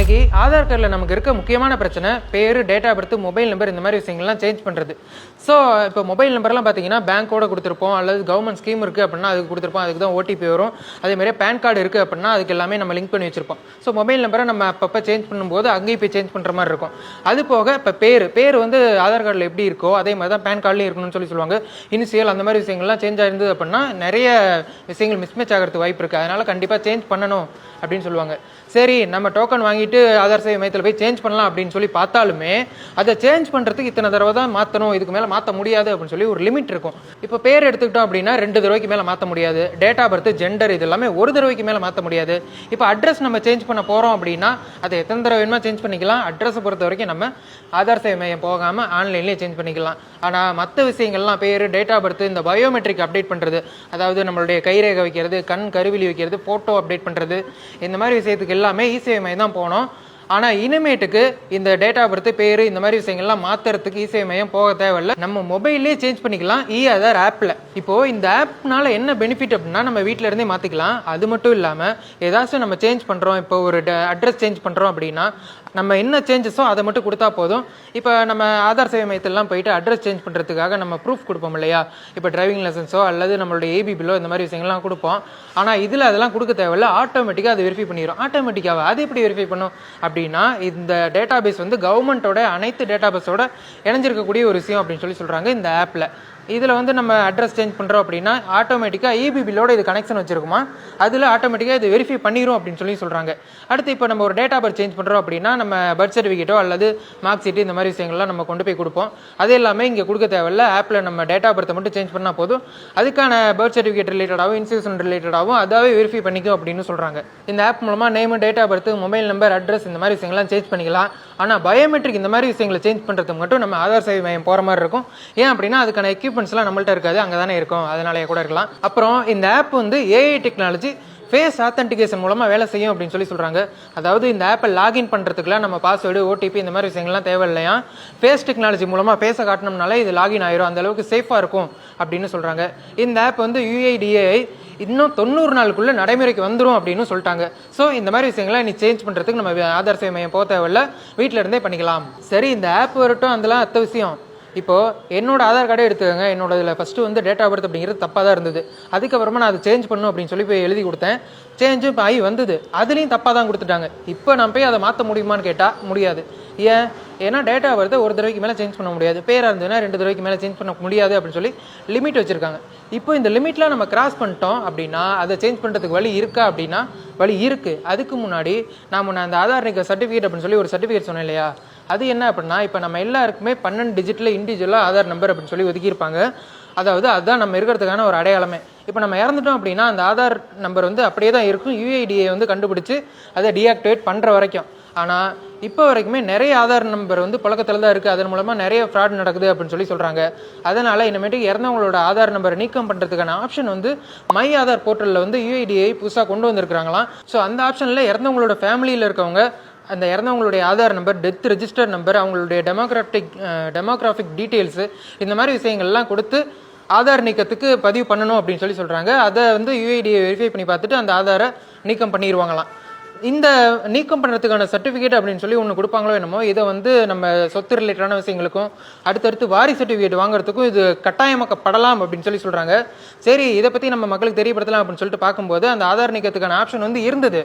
இன்னைக்கு ஆதார் கார்டில் நமக்கு இருக்க முக்கியமான பிரச்சனை பேர், date of birth, mobile number இந்த மாதிரி விஷயங்கள்லாம் சேஞ்ச் பண்ணுறது. ஸோ இப்போ மொபைல் நம்பர்லாம் பார்த்தீங்கன்னா பேங்க்கோட கொடுத்துருப்போம், அல்லது கவர்மெண்ட் ஸ்கீம் இருக்குது அப்படின்னா அதுக்கு கொடுத்துருப்போம், அதுக்கு தான் ஓடிபி வரும். அதேமாதிரி பேன் கார்டு இருக்குது அப்படின்னா அதுக்கு எல்லாமே நம்ம லிங்க் பண்ணி வச்சிருப்போம். ஸோ மொபைல் நம்பரை நம்ம அப்பப்போ சேஞ்ச் பண்ணும்போது அங்கேயும் போய் சேஞ்ச் பண்ணுற மாதிரி இருக்கும். அது போக இப்போ பேர் வந்து ஆதார் கார்டில் எப்படி இருக்கோ அதே மாதிரி தான் பேன் கார்ட்லேயும் இருக்கணும்னு சொல்லுவாங்க. இனிஷியல் அந்த மாதிரி விஷயங்கள்லாம் சேஞ்ச் ஆயிருந்தது அப்படின்னா நிறைய விஷயங்கள் மிஸ்மேட்ச் ஆகிறதுக்கு வாய்ப்பு இருக்குது. அதனால் கண்டிப்பாக சேஞ்ச் பண்ணணும் அப்படின்னு சொல்லுவாங்க. சரி, நம்ம டோக்கன் வாங்கிட்டு ஆதார் சேவை மையத்தில் போய் சேஞ்ச் பண்ணலாம் அப்படின்னு சொல்லி பார்த்தாலுமே அதை சேஞ்ச் பண்ணுறதுக்கு இத்தனை தடவை தான் மாற்றணும், இதுக்கு மேலே மாற்ற முடியாது அப்படின்னு சொல்லி ஒரு லிமிட் இருக்கும். இப்போ பேர் எடுத்துக்கிட்டோம் அப்படின்னா 2 தடவைக்கு மேலே மாற்ற முடியாது. டேட் ஆஃப் பர்த், ஜெண்டர் இது எல்லாமே 1 தடவைக்கு மேலே மாற்ற முடியாது. இப்போ அட்ரஸ் நம்ம சேஞ்ச் பண்ண போகிறோம் அப்படின்னா அதை எத்தனை தடவை வேணுமா சேஞ்ச் பண்ணிக்கலாம். அட்ரஸை பொறுத்த வரைக்கும் நம்ம ஆதார் சேவை மையம் போகாமல் ஆன்லைன்லேயே சேஞ்ச் பண்ணிக்கலாம். ஆனால் மற்ற விஷயங்கள்லாம் பேர், டேட் ஆஃப் பர்த், இந்த பயோமெட்ரிக் அப்டேட் பண்ணுறது, அதாவது நம்மளுடைய கைரேகை வைக்கிறது, கண் கருவிலி வைக்கிறது, ஃபோட்டோ அப்டேட் பண்ணுறது, இந்த மாதிரி விஷயத்துக்கு எல்லாமே இசேவை மையம் தான் போனோம். ஆனால் இனிமேட்டுக்கு இந்த டேட் ஆஃப் பர்த், பேர் இந்த மாதிரி விஷயங்கள்லாம் மாற்றுறதுக்கு இசேவை மையம் போக தேவையில்லை. நம்ம மொபைல்லே சேஞ்ச் பண்ணிக்கலாம் ஆதார் ஆப்பில். இப்போது இந்த ஆப்னால என்ன பெனிஃபிட் அப்படின்னா நம்ம வீட்டில் இருந்தே மாற்றிக்கலாம். அது மட்டும் இல்லாமல் ஏதாச்சும் நம்ம சேஞ்ச் பண்ணுறோம், இப்போ ஒரு அட்ரஸ் சேஞ்ச் பண்ணுறோம் அப்படின்னா நம்ம என்ன சேஞ்சஸோ அதை மட்டும் கொடுத்தா போதும். இப்போ நம்ம ஆதார் சேவை மையத்திலலாம் போயிட்டு அட்ரஸ் சேஞ்ச் பண்ணுறதுக்காக நம்ம ப்ரூஃப் கொடுப்போம் இல்லையா, இப்போ டிரைவிங் லைசன்ஸோ அல்லது நம்மளுடைய ஏபி பில்லோ இந்த மாதிரி விஷயங்கள்லாம் கொடுப்போம். ஆனால் இதில் அதெல்லாம் கொடுக்க தேவையில்லை, ஆட்டோமேட்டிக்காக அது வெரிஃபை பண்ணிடும். ஆட்டோமேட்டிக்காக அது எப்படி வெரிஃபை பண்ணும் அப்படின்னா இந்த டேட்டா பேஸ் வந்து கவர்மெண்ட்டோட அனைத்து டேட்டா பேஸோட இணைஞ்சிருக்கக்கூடிய ஒரு விஷயம் அப்படின்னு சொல்கிறாங்க இந்த ஆப்பில். இதில் வந்து நம்ம அட்ரஸ் சேஞ்ச் பண்ணுறோம் அப்படின்னா ஆட்டோமேட்டிக்காக இபி பில்லோட இது கனெக்ஷன் வச்சிருக்குமா, அதில் ஆட்டோமேட்டிக்காக இது வெரிஃபை பண்ணிடும் அப்படின்னு சொல்கிறாங்க. அடுத்து இப்போ நம்ம ஒரு டேட்டா பர்த் சேஞ்ச் பண்ணுறோம் அப்படின்னா நம்ம பர்த் சர்டிஃபிகேட்டோ அல்லது மார்க் ஷீட்டு இந்த மாதிரி விஷயங்கள்லாம் நம்ம கொண்டு போய் கொடுப்போம். அது எல்லாமே இங்கே கொடுக்க தேவையில்ல, ஆப்பில் நம்ம டேட்டா பர்த்தை மட்டும் சேஞ்ச் பண்ணால் போதும். அதுக்கான பர்த் சர்டிஃபிகேட் ரிலேட்டடாகவும் இன்ஸ்டியூஷன் ரிலேட்டடாகவும் அதாவே வெரிஃபை பண்ணிக்கும் அப்படின்னு சொல்கிறாங்க. இந்த ஆப் மூலமாக name, data birth, mobile number, address இந்த மாதிரி விஷயங்கள்லாம் சேஞ்ச் பண்ணிக்கலாம். ஆனால் பயோமெட்ரிக் இந்த மாதிரி விஷயங்களை சேஞ்ச் பண்ணுறதுக்கு மட்டும் நம்ம ஆதார் சேவை மையம் போகிற மாதிரி இருக்கும். ஏன் அப்படின்னா அதுக்கான எக்யூப்மெண்ட்ஸ்லாம் நம்மள்ட்ட இருக்காது, அங்கே தானே இருக்கும், அதனாலே கூட இருக்கலாம். அப்புறம் இந்த ஆப் வந்து ஏஐ டெக்னாலஜி ஃபேஸ் ஆத்தென்டிகேஷன் மூலமாக வேலை செய்யும் அப்படின்னு சொல்கிறாங்க. அதாவது இந்த ஆப்பை லாகின் பண்ணுறதுக்குலாம் நம்ம பாஸ்வேர்டு, ஓடிபி இந்த மாதிரி விஷயங்கள்லாம் தேவையில்லையா, ஃபேஸ் டெக்னாலஜி மூலமாக ஃபேஸை காட்டினோம்னாலே இது லாகின் ஆயிரும், அந்த அளவுக்கு சேஃபாக இருக்கும் அப்படின்னு சொல்கிறாங்க. இந்த ஆப் வந்து UIDAI இன்னும் 90 நாளுக்குள்ளே நடைமுறைக்கு வந்துடும் அப்படின்னு சொல்லிட்டாங்க. ஸோ இந்த மாதிரி விஷயங்கள்லாம் நீ சேஞ்ச் பண்ணுறதுக்கு நம்ம ஆதார் சேவை மையம் போக தேவையில்ல, வீட்டில் இருந்தே பண்ணிக்கலாம். சரி, இந்த ஆப் வரட்டும், அதெல்லாம் அத்த விஷயம். இப்போது என்னோட ஆதார் கார்டே எடுத்துக்கோங்க. என்னோட இதில் ஃபஸ்ட்டு வந்து டேட் ஆஃப் பர்த் அப்படிங்கிறது தப்பாக தான் இருந்தது. அதுக்கப்புறமா நான் அதை சேஞ்ச் பண்ணணும் அப்படின்னு சொல்லி போய் எழுதி கொடுத்தேன். சேஞ்சும் இப்போ ஆகி வந்தது, அதுலேயும் தப்பாக தான் கொடுத்துட்டாங்க. இப்போ நான் போய் அதை மாற்ற முடியுமான்னு கேட்டால் முடியாது. ஏன்னா டேட் ஆஃப் பர்த் 1 தடவைக்கு மேலே சேஞ்ச் பண்ண முடியாது, பேராக இருந்ததுன்னா 2 தடவைக்கு மேலே சேஞ்ச் பண்ண முடியாது அப்படின்னு சொல்லி லிமிட் வச்சுருக்காங்க. இப்போ இந்த லிமிட்லாம் நம்ம கிராஸ் பண்ணிட்டோம் அப்படின்னா அதை சேஞ்ச் பண்ணுறதுக்கு வழி இருக்கா அப்படின்னா வழி இருக்குது. அதுக்கு முன்னாடி நான் அந்த ஆதார் நீக்க சர்டிஃபிகேட் அப்படின்னு சொல்லி ஒரு சர்டிஃபிகேட் சொன்னேன் இல்லையா, அது என்ன அப்படின்னா இப்போ நம்ம எல்லாருக்குமே 12 டிஜிட்டில் இண்டிவிஜுவலாக ஆதார் நம்பர் அப்படின்னு சொல்லி ஒதுக்கியிருப்பாங்க. அதாவது அதுதான் நம்ம இருக்கிறதுக்கான ஒரு அடையாளமே. இப்போ நம்ம இறந்துட்டோம் அப்படின்னா அந்த ஆதார் நம்பர் வந்து அப்படியே தான் இருக்கும், UIDAI வந்து கண்டுபிடிச்சி அதை டீஆக்டிவேட் பண்ணுற வரைக்கும். ஆனால் இப்போ வரைக்குமே நிறைய ஆதார் நம்பர் வந்து புழக்கத்தில் தான் இருக்குது, அதன் மூலமாக நிறைய ஃப்ராட் நடக்குது அப்படின்னு சொல்கிறாங்க. அதனால் இனிமேட்டுக்கு இறந்தவங்களோட ஆதார் நம்பரை நீக்கம் பண்ணுறதுக்கான ஆப்ஷன் வந்து மை ஆதார் போர்ட்டலில் வந்து UIDAI புதுசாக கொண்டு வந்திருக்கிறாங்களாம். ஸோ அந்த ஆப்ஷனில் இறந்தவங்களோட ஃபேமிலியில் இருக்கவங்க அந்த இறந்தவங்களுடைய Aadhaar number, death register number, அவங்களுடைய டெமோகிராஃபிக் டீட்டெயில்ஸு இந்த மாதிரி விஷயங்கள்லாம் கொடுத்து ஆதார் நீக்கத்துக்கு பதிவு பண்ணணும் அப்படின்னு சொல்கிறாங்க. அதை வந்து UIDAI வெரிஃபை பண்ணி பார்த்துட்டு அந்த ஆதாரை நீக்கம் பண்ணிடுவாங்களாம். இந்த நீக்கம் பண்ணுறதுக்கான சர்டிஃபிகேட் அப்படின்னு சொல்லி ஒன்று கொடுப்பாங்களோ என்னமோ, இதை வந்து நம்ம சொத்து ரிலேட்டடான விஷயங்களுக்கும் அடுத்தடுத்து வாரிசு சர்டிஃபிகேட் வாங்குறதுக்கும் இது கட்டாயமாக்கப்படலாம் அப்படின்னு சொல்கிறாங்க. சரி, இதை பற்றி நம்ம மக்களுக்கு தெரியப்படுத்தலாம் அப்படின்னு சொல்லிட்டு பார்க்கும்போது அந்த ஆதார் நீக்கத்துக்கான ஆப்ஷன் வந்து இருந்தது.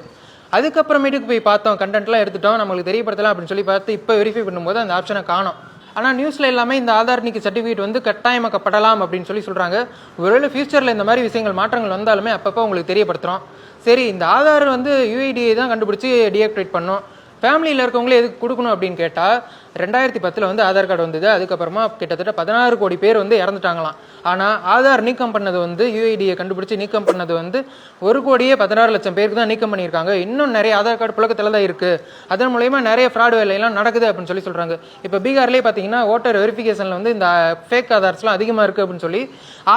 அதுக்கப்புறமேட்டுக்கு போய் பார்த்தோம், கண்டென்ட்லாம் எடுத்துட்டோம், நம்மளுக்கு தெரியப்படுத்தலாம் அப்படின்னு சொல்லி பார்த்து இப்போ வெரிஃபை பண்ணும்போது அந்த ஆப்ஷனை காணோம். ஆனால் நியூஸில் எல்லாமே இந்த ஆதார் நீக்க சர்டிஃபிகேட் வந்து கட்டாயமாக்கப்படலாம் அப்படின்னு சொல்கிறாங்க. ஒருவேளை ஃபியூச்சரில் இந்த மாதிரி விஷயங்கள் மாற்றங்கள் வந்தாலுமே அப்பப்போ உங்களுக்கு தெரியப்படுத்துகிறோம். சரி, இந்த ஆதார் வந்து UIDAI தான் கண்டுபிடிச்சி டீஆக்டிவேட் பண்ணோம், ஃபேமிலியில் இருக்கவங்களே எதுக்கு கொடுக்கணும் அப்படின்னு கேட்டால் 2010 வந்து ஆதார் கார்டு வந்தது. அதுக்கப்புறமா கிட்டத்தட்ட 16 கோடி பேர் வந்து இறந்துட்டாங்களாம். ஆனால் ஆதார் நீக்கம் பண்ணது வந்து UIDAI கண்டுபிடிச்சி நீக்கம் பண்ணது வந்து 1,16,00,000 பேருக்கு தான் நீக்கம் பண்ணியிருக்காங்க. இன்னும் நிறைய ஆதார் கார்டு புழக்கத்தில் தான் இருக்குது. அதன் மூலயமா நிறைய ஃப்ராட் வேலையெல்லாம் நடக்குது அப்படின்னு சொல்கிறாங்க. இப்போ பீகார்லேயே பார்த்தீங்கன்னா ஓட்டர் வெரிஃபிகேஷனில் வந்து இந்த ஃபேக் ஆதார்ஸ்லாம் அதிகமாக இருக்குது அப்படின்னு சொல்லி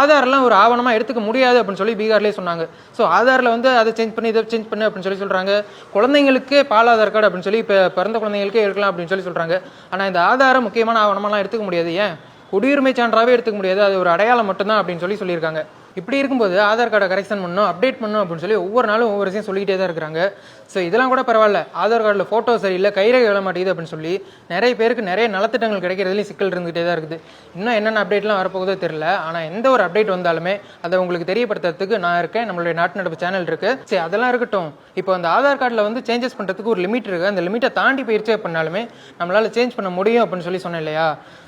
ஆதார்லாம் ஒரு ஆவணமாக எடுத்துக்க முடியாது அப்படின்னு சொல்லி பீகார்லேயே சொன்னாங்க. ஸோ ஆதாரில் வந்து அதை சேஞ்ச் பண்ணி இதை சேஞ்ச் பண்ணு அப்படின்னு சொல்கிறாங்க. குழந்தைங்களுக்கே பால் ஆதார் கார்டு அப்படின்னு சொல்லி இப்போ பிறந்த குழந்தைங்களுக்கே எடுக்கலாம் அப்படின்னு சொல்கிறாங்க. ஆனால் இந்த ஆதாரம் முக்கியமான ஆவணமெல்லாம் எடுத்துக்க முடியாது. ஏன், குடியுரிமை சான்றாவே எடுத்துக்க முடியாது, அது ஒரு அடையாளம் மட்டும்தான் அப்படின்னு சொல்லியிருக்காங்க. இப்படி இருக்கும்போது ஆதார் கார்டை கரெக்ஷன் பண்ணணும், அப்டேட் பண்ணணும் அப்படின்னு சொல்லி ஒவ்வொரு நாளும் ஒவ்வொரு விஷயம் சொல்லிகிட்டே தான் இருக்கிறாங்க. ஸோ இதெல்லாம் கூட பரவாயில்ல, ஆதார் கார்டில் ஃபோட்டோ சரியில்லை, கைரேகை எழ மாட்டேங்குது அப்படின்னு சொல்லி நிறைய பேருக்கு நிறைய நலத்திட்டங்கள் கிடைக்கிறதுலையும் சிக்கல் இருந்துகிட்டே தான் இருக்குது. இன்னும் என்னென்ன அப்டேட்லாம் வரப்போகுதோ தெரியல. ஆனால் எந்த ஒரு அப்டேட் வந்தாலுமே அதை உங்களுக்கு தெரியப்படுத்துறதுக்கு நான் இருக்கேன். நம்மளுடைய நாட்டு நடப்பு சேனல் இருக்கு. சரி, அதெல்லாம் இருக்கட்டும். இப்போ அந்த ஆதார் கார்டில் வந்து சேஞ்சஸ் பண்ணுறதுக்கு ஒரு லிமிட் இருக்கு. அந்த லிமிட்டை தாண்டி போயிடுச்சு பண்ணாலுமே நம்மளால சேஞ்ச் பண்ண முடியும் அப்படின்னு சொல்லி சொன்னேன் இல்லையா?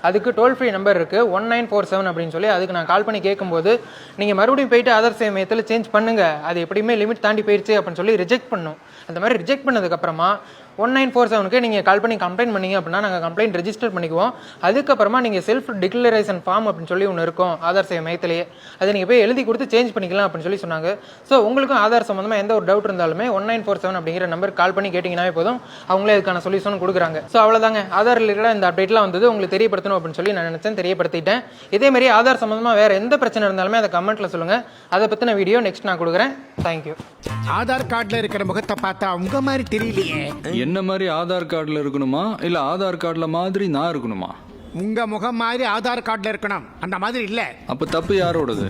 அதுக்கு டோல் ஃப்ரீ நம்பர் இருக்கு 1947 அப்படின்னு சொல்லி. அதுக்கு நான் கால் பண்ணி கேட்கும்போது நீங்கள் மறுபடியும் போயிட்டு ஆதார் சேவை மையத்தில் சேஞ்ச் பண்ணுங்க, அது எப்படியுமே லிமிட் தாண்டி போயிடுச்சு அப்படின்னு சொல்லி ரிஜெக்ட் பண்ணும். அந்த மாதிரி ரிஜெக்ட் பண்ணதுக்கப்புறமா 1947க்கு நீங்கள் கால் பண்ணி கம்ப்ளைண்ட் பண்ணீங்க அப்படின்னா நாங்கள் கம்ப்ளைண்ட் ரெஜிஸ்டர் பண்ணிக்குவோம். அதுக்கப்புறமா நீங்கள் செல்ஃப் டிக்ளரேஷன் ஃபார்ம் அப்படின்னு சொல்லி ஒன்று இருக்கும் ஆதார் சேவை மையத்திலேயே, அதை நீங்கள் போய் எழுதி கொடுத்து சேஞ்ச் பண்ணிக்கலாம் அப்படின்னு சொல்லி சொன்னாங்க. ஸோ உங்களுக்கும் ஆதார் சம்மந்தமாக எந்த ஒரு டவுட் இருந்தாலுமே 1947 அப்படிங்கிற நம்பர் கால் பண்ணி கேட்டிங்கன்னாவே போதும், அவங்களே அதுக்கான சொல்யூஷன் கொடுக்குறாங்க. ஸோ அவ்வளோதாங்க, ஆதார் ரிலேட்டடாக இந்த அப்டேட்லாம் வந்தது உங்களுக்கு தெரியப்படுத்தணும் அப்படின்னு சொல்லி நான் நினச்சேன், தெரியப்படுத்திட்டேன். இதேமாரி ஆதார் சம்மந்தமாக வேறு எந்த பிரச்சனை இருந்தாலுமே அதை கமெண்ட்டில் சொல்லுங்கள். அதை பற்றின வீடியோ நெக்ஸ்ட் நான் கொடுக்குறேன். தேங்க்யூ. ஆதார் கார்டில் இருக்கிற முகத்தை பார்த்தா உங்க மாதிரி தெரியலையே. என்ன மாதிரி ஆதார் கார்டில் இருக்கணுமா இல்லை ஆதார் கார்டில் மாதிரி நான் இருக்கணுமா? உங்க முகம் மாதிரி ஆதார் கார்டில் இருக்கணும், அந்த மாதிரி இல்லை. அப்போ தப்பு யாரோடது?